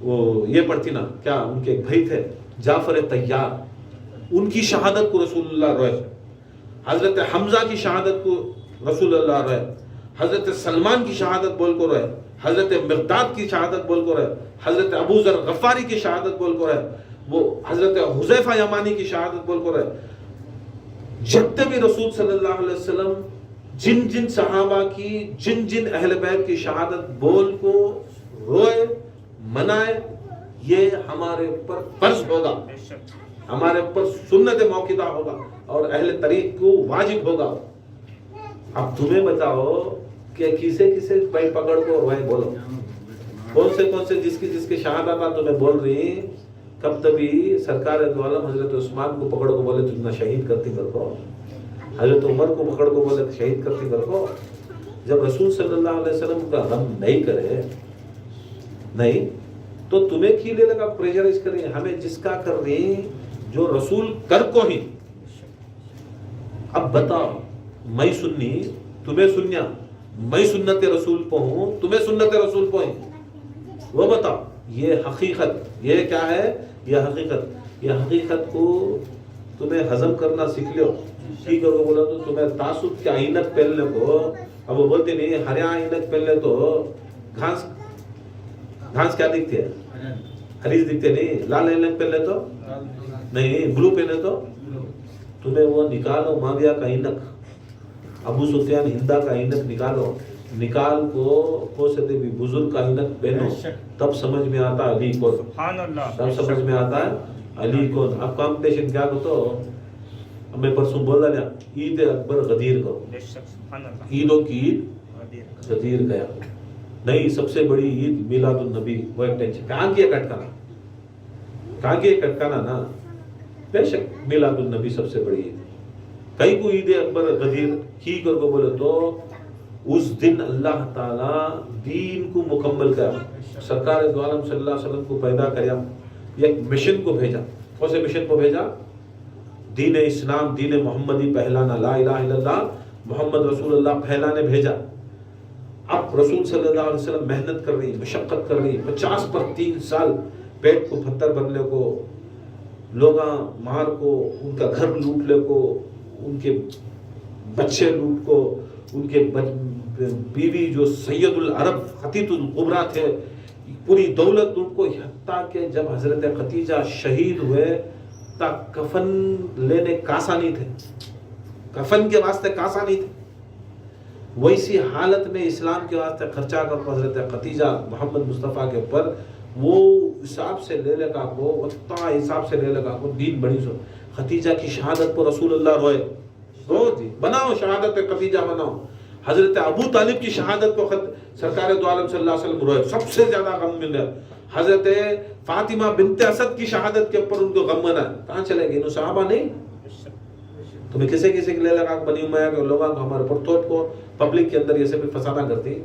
وہ یہ پڑھتی نا کیا ان کے ایک بھائی تھے جعفر تیار, ان کی شہادت کو رسول اللہ روئے, حضرت حمزہ کی شہادت کو رسول اللہ روئے, حضرت سلمان کی شہادت بول کو روئے, حضرت مقداد کی شہادت بول کو رہے, حضرت ابو ذر غفاری کی شہادت بول کو رہے, وہ حضرت حذیفہ یمانی کی شہادت بول کو رہے. جتنے بھی رسول صلی اللہ علیہ وسلم جن جن صحابہ کی جن جن اہل بیت کی شہادت بول کو روئے منائے, یہ ہمارے اوپر فرض ہوگا, ہمارے اوپر سنت موقعہ ہوگا اور اہل طریق کو واجب ہوگا. اب تمہیں بتاؤ کہ کسے بھائی پکڑ کو روئے بولو, کون سے جس کی شہادت تمہیں بول رہی, کب تبھی سرکار دو عالم حضرت عثمان کو پکڑ کو بولے تجھنا شہید کرتی کر کو, حضرت عمر کو پکڑ کو بولے شہید کرتی کر کو. جب رسول صلی اللہ علیہ وسلم کا غم نہیں کرے نہیں تو تمہیں کی لے لگا پریشرائز کر رہی ہے, ہمیں جس کا کر رہی جو رسول کر کو ہی. اب بتاؤ میں سنی تمہیں سنیا, میں سنت رسول پہ ہوں تمہیں سنت رسول پہ ہوں, وہ بتاؤ یہ حقیقت, یہ کیا ہے, یہ حقیقت کو تمہیں ہضم کرنا سیکھ لو. ٹھیک ہے بولا تو تمہیں تعصب کے عینک پہننے کو, اب وہ بولتے نہیں ہریا عینک پہننے تو گھاس کیا دکھتے ہے, ہریز دکھتے نہیں, لال عینک پہننے تو نہیں, بلو پہنے تو تمہیں وہ نکالو معاویہ کا عینک, ابو سفیان ہندا کا عینک نکال کو سے بھی بزرگ کا عینک پہنو, تب سمجھ میں آتا علی کون, تب سمجھ میں آتا ہے علی کون. اب کمپٹیشن کیا کرو, میں پرسوں بولا نا عید اکبر غدیر کرو, عیدوں کی عید غدیر گیا نہیں, سب سے بڑی عید میلاد النبی, وہ ایک ٹینشن کہاں کی کٹکانا نا, بے شک میلاد النبی سب سے بڑی عید. کئی کو عید اکبر غدیر کی کر کو بولے تو اس دن اللہ تعالیٰ دین کو مکمل کیا, سرکار دو عالم صلی اللہ علیہ وسلم کو پیدا کریا, ایک مشن کو بھیجا. کون سے مشن کو بھیجا؟ دین اسلام, دین محمدی پھیلانا, لا الہ الا اللہ محمد رسول اللہ پھیلانے بھیجا. اب رسول صلی اللہ علیہ وسلم محنت کر رہی, مشقت کر رہی, 50 پر 3 سال پیٹ کو پتھر بننے کو, لوگاں مار کو, ان کا گھر لوٹ لے کو, ان کے بچے لوٹ کو, ان کے بیوی جو سید العرب خطیط القبرا تھے پوری دولت لوٹ کو, حتیٰ کہ جب حضرت خدیجہ شہید ہوئے تا کفن لینے کاسا نہیں تھے, کفن کے واسطے کاسا نہیں تھے. ویسی حالت میں اسلام کے واسطے خرچہ کر حضرت خدیجہ محمد مصطفیٰ کے اوپر وہ حساب سے لے لگا کو, اتنا حساب سے لے لگا کو دین بڑی سو. خدیجہ کی شہادت پر رسول اللہ روئے, رو جی بناؤ شہادت خدیجہ بناؤ. حضرت ابو طالب کی شہادت کو سرکار دو عالم صلی اللہ علیہ وسلم روئے, سب سے زیادہ غم مل رہا. حضرت فاطمہ بنت اسد کی شہادت کے اوپر ان کو غم منا, کہاں چلے گئے, انہوں صحابہ نہیں. تمہیں کسی کے لے لگا بنی امیہ کے لوگوں کو ہمارے پر توپ کو پبلک کے اندر یہ سے بھی فسادہ کرتے ہیں,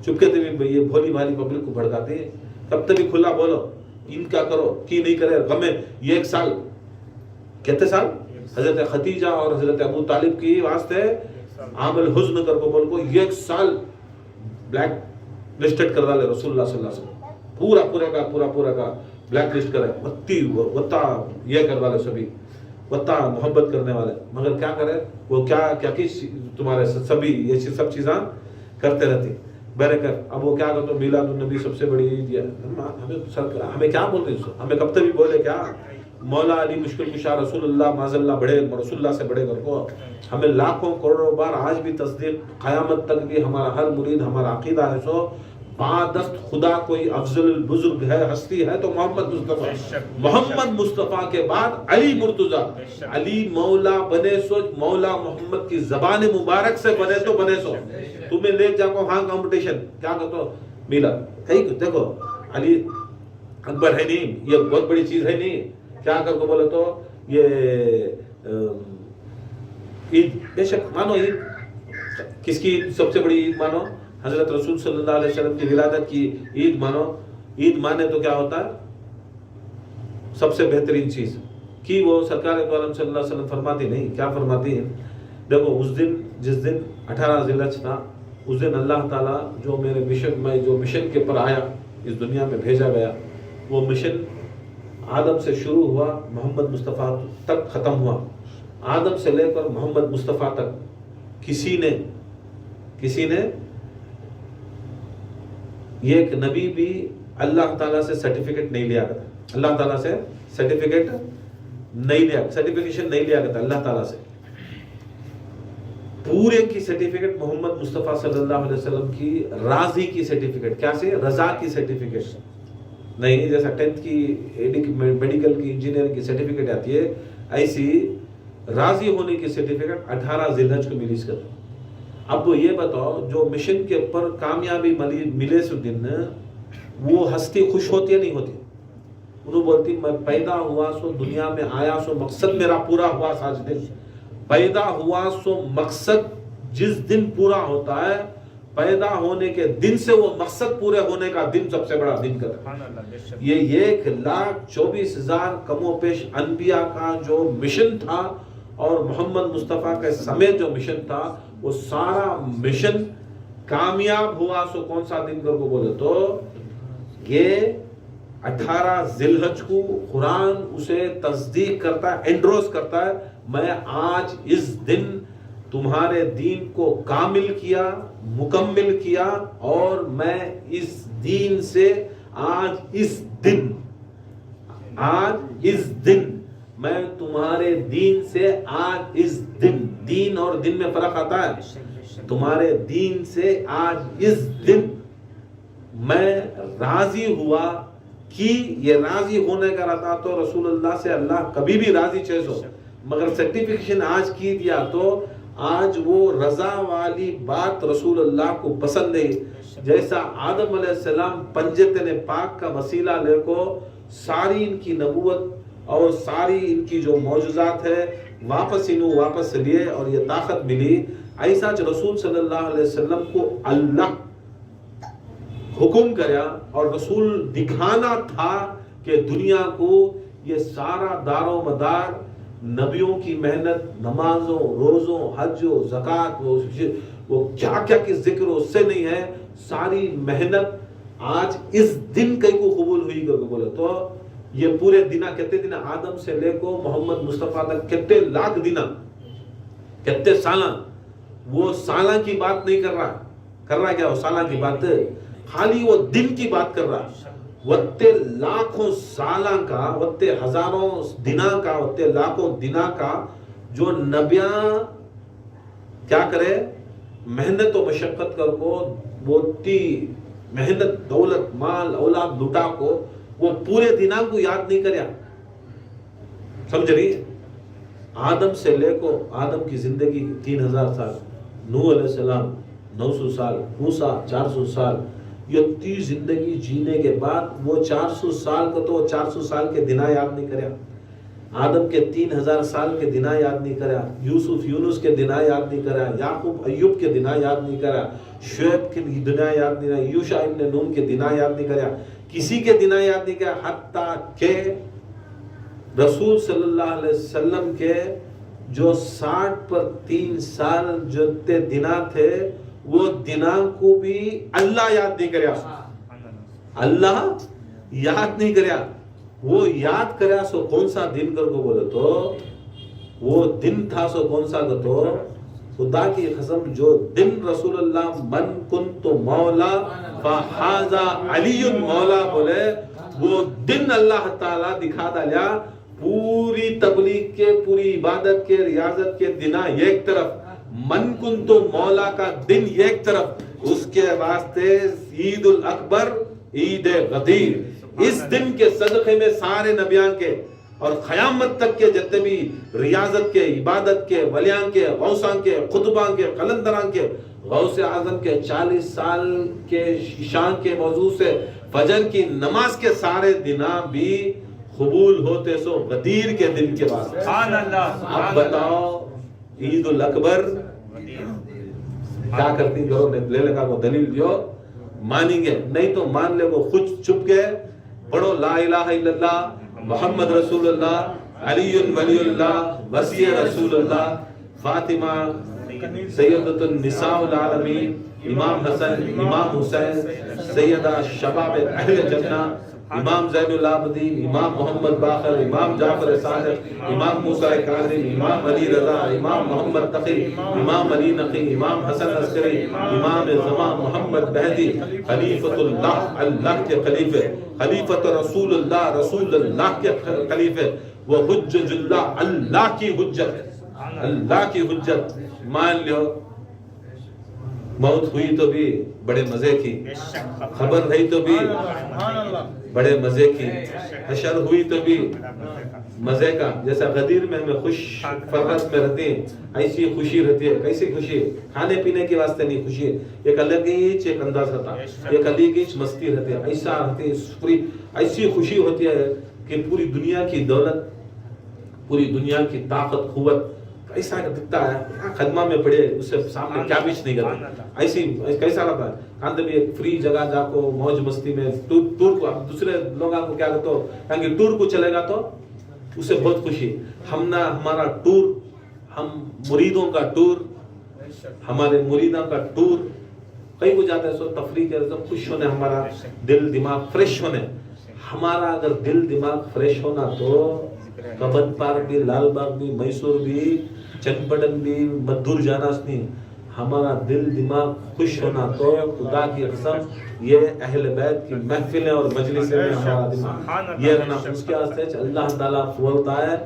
چپکے تے بھی یہ بھولی بھالی پبلک کو بھڑکاتے ہیں. کب تک بھی کھلا بولو, ان کا کرو کی نہیں کرے غم میں. یہ 1 سال کہتے سال حضرت خدیجہ اور حضرت ابو طالب کی واسطے عامل حزن کر کو بول کو 1 سال بلیک لسٹڈ کر ڈالے رسول اللہ صلی اللہ علیہ وسلم, پورا کا بلیک لسٹ کرے, وطا یہ کر والے سبھی وطا محبت کرنے والے, مگر کیا کرے وہ کیا تمہارے سبھی یہ سب چیزاں کرتے رہتی برکر. اب وہ کیا کرتے, میلاد النبی سب سے بڑی عید ہے. ہمیں کیا بول رہے ہیں, ہمیں کب تک بھی بولے کیا مولا علی مشکل کشا رسول اللہ معاذ اللہ بڑے, رسول اللہ سے بڑے کر کو. ہمیں لاکھوں کروڑوں بار آج بھی تصدیق, قیامت تک بھی ہمارا ہر مرید ہمارا عقیدہ ہے سو بعدست خدا کوئی افضل البزرگ ہے, ہستی ہے تو محمد مصطفیٰ. محمد مصطفیٰ کے بعد علی مرتضیٰ, علی مولا بنے سو مولا محمد کی زبان مبارک سے بنے تو بنے سو. تمہیں لے جا کو ہاں کمپٹیشن کیا کرتے میلا کہیں دیکھو علی اکبر ہے نہیں, یہ بہت بڑی چیز ہے نہیں, کیا کر کو بولے تو یہ عید بے شک مانو. عید کس کی سب سے بڑی عید مانو, حضرت رسول صلی اللہ علیہ وسلم کی ولادت کی عید مانو. عید مانے تو کیا ہوتا ہے, سب سے بہترین چیز کی وہ سرکار دو عالم صلی اللہ علیہ وسلم فرماتی نہیں, کیا فرماتی ہیں, دیکھو اس دن جس دن 18 ذی الحجہ تھا, اس دن اللہ تعالیٰ جو میرے مشن میں جو مشن کے پر آیا, اس دنیا میں بھیجا گیا, وہ مشن آدم سے شروع ہوا، محمد مصطفیٰ تک ختم ہوا. آدم سے لے کر محمد مصطفیٰ تک کسی نے یہ ایک نبی بھی اللہ تعالیٰ سے سرٹیفکیٹ نہیں لیا کرتا. اللہ تعالیٰ سے سرٹیفکیشن نہیں لیا کرتا اللہ تعالیٰ سے. پورے کی سرٹیفکیٹ محمد مصطفیٰ صلی اللہ علیہ وسلم کی راضی کی سرٹیفکیٹ، کیا سے رضا کی سرٹیفکیٹ نہیں. جیسا 10th کی میڈیکل کی انجینئرنگ کی سرٹیفکیٹ آتی ہے، ایسی راضی ہونے کی سرٹیفکیٹ 18 ذی الحج کو ملی اس کا. اب یہ بتاؤ جو مشن کے اوپر کامیابی ملے سو دن وہ ہستی خوش ہوتی ہے نہیں ہوتی؟ انہوں بولتی میں پیدا ہوا سو دنیا میں آیا سو مقصد میرا پورا ہوا. آج دن پیدا ہوا سو مقصد جس دن پورا ہوتا ہے، پیدا ہونے کے دن سے وہ مقصد پورے ہونے کا دن سب سے بڑا دن کا تھا. یہ 1,24,000 کم و بیش انبیاء کا جو مشن تھا اور محمد مصطفیٰ کے سمیت جو مشن تھا، وہ سارا مشن کامیاب ہوا سو کون سا دن کو بولے تو یہ 18 ذی الحج کو قرآن اسے تصدیق کرتا ہے، انڈروس کرتا ہے. میں آج اس دن تمہارے دین کو کامل کیا، مکمل کیا، اور میں اس دین سے آج اس دن میں تمہارے دین سے آج اس دین اور دن میں فرق آتا ہے. تمہارے دین سے آج اس دن میں راضی ہوا. کہ یہ راضی ہونے کا رہتا تو رسول اللہ سے اللہ کبھی بھی راضی چیز مگر سرٹیفکیشن آج کی دیا تو آج وہ رضا والی بات رسول اللہ کو پسند نہیں. جیسا آدم علیہ السلام پنجتن پاک کا وسیلہ لے کو ساری ان کی نبوت اور ساری ان کی جو معجزات ہے واپس لیے اور یہ طاقت ملی، ایسا رسول صلی اللہ علیہ وسلم کو اللہ حکم کریا اور رسول دکھانا تھا کہ دنیا کو یہ سارا دار و مدار نبیوں کی محنت، نمازوں، روزوں، حج و زکوٰۃ، وہ کیا کیا کی ذکر اس سے نہیں ہے. ساری محنت آج اس دن کئی کو قبول ہوئی کر بولے تو یہ پورے دنہ کہتے دن آدم سے لے کو محمد مصطفیٰ تک کتنے لاکھ دنہ، کتنے سالہ، وہ سالہ کی بات نہیں کر رہا کیا وہ سالہ کی بات، خالی وہ دن کی بات کر رہا. وتے لاکھوں سالہ کا، وتے ہزاروں دنہ کا، وتے لاکھوں دنہ کا جو نبیاں کیا کرے محنت و مشقت کر کو بوتی محنت دولت مال اولاد لٹا کو وہ پورے دنہ کو یاد نہیں کریا. سمجھ رہی؟ آدم سے لے کو آدم کی زندگی 3000 سال، نوح علیہ السلام 900 سال، موسیٰ 400 سال، یہ 30 زندگی جینے کے بعد وہ 400 سال کا تو 400 سال کے دنہ یاد نہیں کریا. آدم کے 3000 سال کے دنہ یاد نہیں کریا. یوسف یونس کے دنہ یاد نہیں کریا. یعقوب ایوب کے دنہ یاد نہیں کریا. شعیب کے دنہ یاد نہیں کریا. یوشع ابن نون کے دنہ یاد نہیں کریا. کسی کے دنہ یاد نہیں کریا. حتیٰ کہ رسول صلی اللہ علیہ وسلم کے جو 60 پر 3 سال جو دنہ تھے وہ دنہ کو بھی اللہ یاد نہیں کریا. اللہ یاد نہیں کریا. وہ یاد کریا سو کون سا دن کر کو بولے تو وہ دن تھا سو کون سا کا تو خدا کی قسم جو دن رسول اللہ من کنت مولا فہذا علی مولا بولے وہ دن اللہ تعالیٰ دکھا دالیا. پوری تبلیغ کے، پوری عبادت کے، ریاضت کے دنہ ایک طرف، من کنت مولا کا دن ایک طرف، اس کے واسطے عید الاکبر، عید غدیر، اس دن کے صدقے میں سارے نبیان کے اور قیامت تک کے جتنے بھی ریاضت کے، عبادت کے، ولیان کے، غوثان کے، قطبان کے، قلندران کے، غوث اعظم کے 40 سال کے شان کے موضوع سے فجر کی نماز کے سارے دنہ بھی قبول ہوتے سو غدیر کے دن کے واسطے. اب بتاؤ عید الاکبر کیا کرتی جو لے لگا وہ دلیل جو مانیں گے نہیں تو مان لے وہ خود چھپ کے پڑھو لا الہ الا اللہ محمد رسول اللہ علی ولی اللہ وسیع رسول اللہ فاطمہ سیدۃ النساء العالمین امام حسن امام حسین سیدہ شباب اہل جنہ امام زین العابدین، امام محمد باقر، امام جعفر صادق، امام موسیٰ کاظم، امام علی رضا، امام محمد تقی، امام علی نقی، امام حسن عسکری، امام زمان محمد مہدی، خلیفۃ اللہ، اللہ کے خلیفے، خلیفۃ رسول اللہ، رسول اللہ کے خلیفے، وہ حجج اللہ، اللہ کی حجت، اللہ کی حجت۔ مان لو موت ہوئی تو بھی بڑے مزے کی، خبر رہی تو بھی بڑے مزے کی، حشر ہوئی تو بھی مزے کا۔ جیسا غدیر میں ہمیں خوش فرحت میں رہتے ہیں، ایسی خوشی رہتی ہے۔ کیسی خوشی ہے؟ کھانے پینے کے واسطے نہیں خوشی ہے، ایک الگ ہی ایک انداز رہتا ہے، ایک الگ ہی مستی رہتی ہے، ایسا رہتی ہے، ایسی خوشی ہوتی ہے کہ پوری دنیا کی دولت، پوری دنیا کی طاقت قوت ایسا دکھتا ہے، خدمہ میں پڑے اس سے سامنے کیا بیچ نہیں کرتے، ایسی کیسا رہتا ہے۔ کہاں بھی ایک فری جگہ جا کو موج مستی میں ٹور کو، دوسرے لوگوں کو کیا کہتے ہو کہ ٹور کو چلے گا تو اس سے بہت خوشی۔ ہمارا ٹور، ہم مریدوں کا ٹور، ہمارے مریدوں کا ٹور کہیں کو جاتے ہیں سو تفریح کے خوش ہونے، ہمارا دل دماغ فریش ہونے۔ ہمارا اگر دل دماغ فریش ہونا تو کبن پارک بھی، لال باغ بھی، میسور بھی، چنپٹن بھی، مدھور جانا نہیں۔ ہمارا دل دماغ خوش ہونا تو خدا کی قسم یہ اہل بیت کی محفلیں اور مجلسیں میں ہمارا دماغ یہ رہنا۔ اس کے واسطے اللہ تعالیٰ بولتا ہے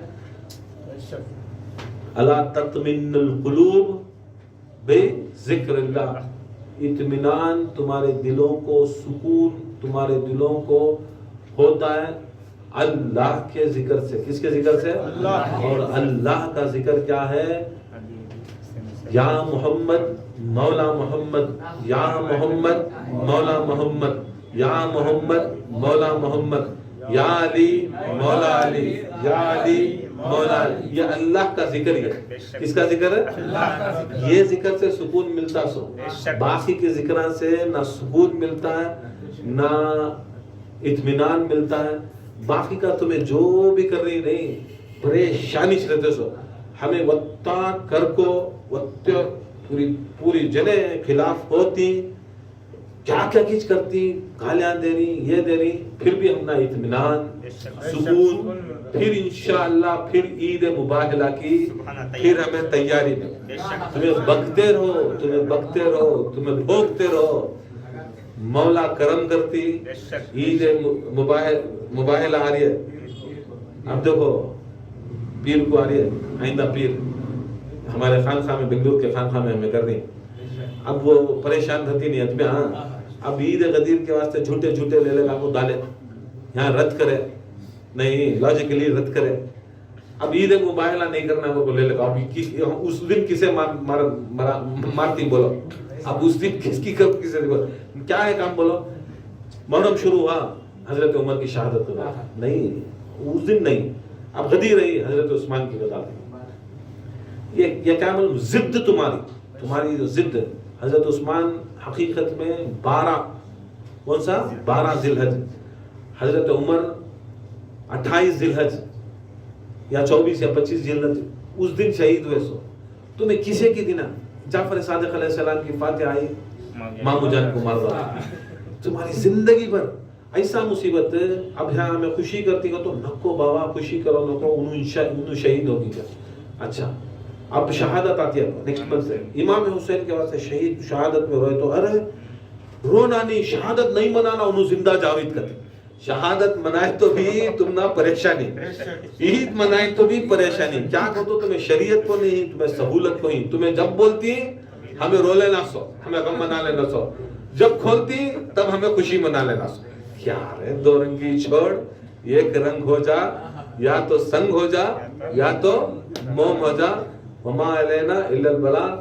الا تطمئن القلوب بذکر اللہ، اطمینان تمہارے دلوں کو، سکون تمہارے دلوں کو ہوتا ہے اللہ کے ذکر سے۔ کس کے ذکر سے؟ اللہ۔ اور اللہ کا ذکر کیا ہے؟ یا محمد مولا محمد، یا محمد مولا محمد، یا محمد مولا محمد، یا علی مولا علی، یا علی مولا علی۔ یہ اللہ کا ذکر ہے۔ کس کا ذکر ہے؟ یہ ذکر سے سکون ملتا سو، باقی کے ذکران سے نہ سکون ملتا ہے نہ اطمینان ملتا ہے۔ باقی کا تمہیں جو بھی کر رہی نہیں پریشانی سے رہتے سو۔ ہمیں وطا کر کو وطا پوری جنے خلاف ہوتی، کیا کیا کچھ کرتی، گالیاں دے رہی، یہ دے رہی، پھر بھی ہم نہ اطمینان سکون۔ پھر انشاءاللہ پھر عید مباہلہ کی پھر ہمیں تیاری میں، تمہیں بکتے رہو، تمہیں بکتے رہو، تمہیں بھوکتے رہو، مولا کرم کرتی۔ عید مباہلہ آ رہی ہے، اب دیکھو پیر کو آ رہی ہے، آئندہ پیر ہمارے خانخواہ میں، بنگلور کے خانخواہ میں ہمیں کر رہی ہیں۔ اب وہ پریشان رہتی نہیں ہے، ہاں اب عید غدیر کے واسطے جھوٹے لے لے گا کو ڈالے، یہاں رد کرے نہیں، لاجیکلی رد کرے۔ اب عید مباہلہ نہیں کرنا وہ لے لے گا، اب اس دن کسے مارتی بولو، اب اس دن کس کی کب کسے بولو، کیا ہے کام بولو۔ محرم شروع ہوا، حضرت عمر کی شہادت ہوا، نہیں اس دن نہیں، اب غدیر رہی حضرت عثمان کی غزا۔ یہ کیا مطلب؟ ضد تمہاری جو ضد۔ حضرت عثمان حقیقت میں 12 کون سا 12 ذی الحج، حضرت عمر 28 ذی الحج یا 24 یا 25 ذی الحج اس دن شہید ہوئے سو۔ تمہیں کسے کی دن جعفر صادق علیہ السلام کی فاتح آئی، مامو جان کو مار دیا۔ تمہاری زندگی پر ایسا مصیبت، اب یہاں ہمیں خوشی کرتی ہو تو نکو بابا خوشی کرو، نکو انہوں شہید ہوگی کیا۔ اچھا اب شہادت آتی ہے نیکسٹ منتھ سے، امام حسین کے واسطے شہید شہادت میں روئے تو ارے رونا نہیں، شہادت نہیں منانا، انہوں زندہ جاوید کرتے۔ شہادت منائے تو بھی تم نہ پریشانی، عید منائے تو بھی پریشانی، کیا کہو تمہیں شریعت کو نہیں، تمہیں سہولت کو نہیں، تمہیں جب بولتی ہمیں رو لینا سو، ہمیں غم منا لینا سو، جب کھولتی تب ہمیں خوشی منا لینا سو۔ کیا رہے دو رنگی چھوڑ، ایک رنگ ہو جا، یا تو سنگ ہو جا یا تو موم ہو جا، وما علینا الا البلاغ۔